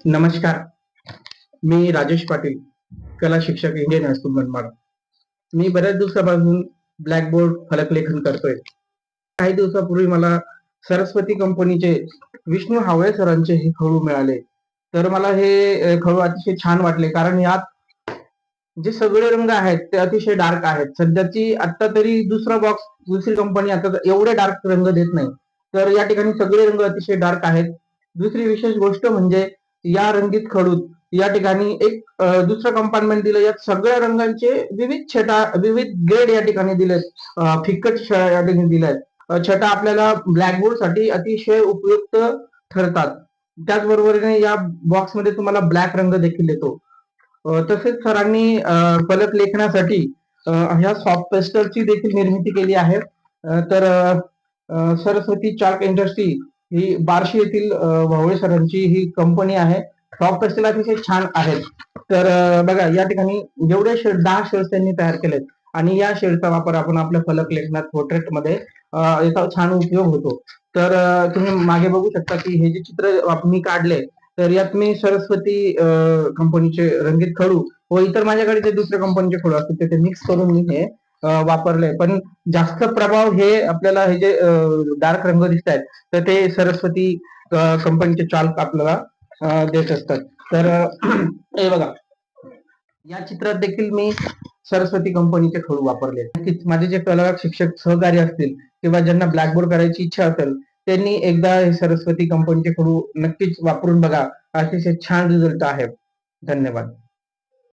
नमस्कार. मी राजेश पाटील, कला शिक्षक, इंडियन हायस्कूल मनमाड. मी बऱ्याच दिवसापासून ब्लॅकबोर्ड फलकलेखन करतोय. काही दिवसापूर्वी मला सरस्वती कंपनीचे विष्णू हावळे सरांचे हे खळू मिळाले. तर मला हे खळू अतिशय छान वाटले, कारण यात जे सगळे रंग आहेत ते अतिशय डार्क आहेत. सध्याची आता तरी दुसरा बॉक्स दुसरी कंपनी आता एवढे डार्क रंग देत नाही. तर या ठिकाणी सगळे रंग अतिशय डार्क आहेत. दुसरी विशेष गोष्ट म्हणजे या रंगीत खडूत या ठिकाणी एक दुसरं कंपार्टमेंट दिलं. यात सगळ्या रंगांचे विविध छटा, विविध ग्रेड या ठिकाणी दिलेत. फिकट छटा या ठिकाणी दिल्यात. छटा आपल्याला ब्लॅकबोर्ड साठी अतिशय उपयुक्त ठरतात. त्याचबरोबरीने या बॉक्समध्ये तुम्हाला ब्लॅक रंग देखील येतो. तसेच सरांनी फलक लेखनासाठी ह्या सॉफ्ट पेस्टलची देखील निर्मिती केली आहे. तर सरस्वती चार्ट इंडस्ट्री ही बार्शी येथील वावळे सरांची ही कंपनी आहे. सॉफ्ट पेस्टल अतिशय छान आहेत. तर बघा या ठिकाणी जेवढे शेड 10 शेड्स त्यांनी तयार केलेत आणि या शेडचा वापर आपण आपल्या फलक लेखनात पोर्ट्रेट मध्ये याचा छान उपयोग होतो. तर तुम्ही मागे बघू शकता की हे जे चित्र मी काढले, तर यात मी सरस्वती कंपनीचे रंगीत खडू व इतर माझ्याकडे जे दुसऱ्या कंपनीचे खडू असतात ते मिक्स करून मी हे वापरले. पण जास्त प्रभाव हे आपल्याला हे जे डार्क रंग दिसत आहेत तर ते सरस्वती कंपनीचे चालक आपल्याला देत असतात. तर हे बघा या चित्रात देखील मी सरस्वती कंपनीचे खडू वापरले. नक्कीच माझे जे कला शिक्षक सहकारी असतील किंवा ज्यांना ब्लॅकबोर्ड करायची इच्छा असेल त्यांनी एकदा हे सरस्वती कंपनीचे खडू नक्कीच वापरून बघा. अतिशय छान रिझल्ट आहे. धन्यवाद.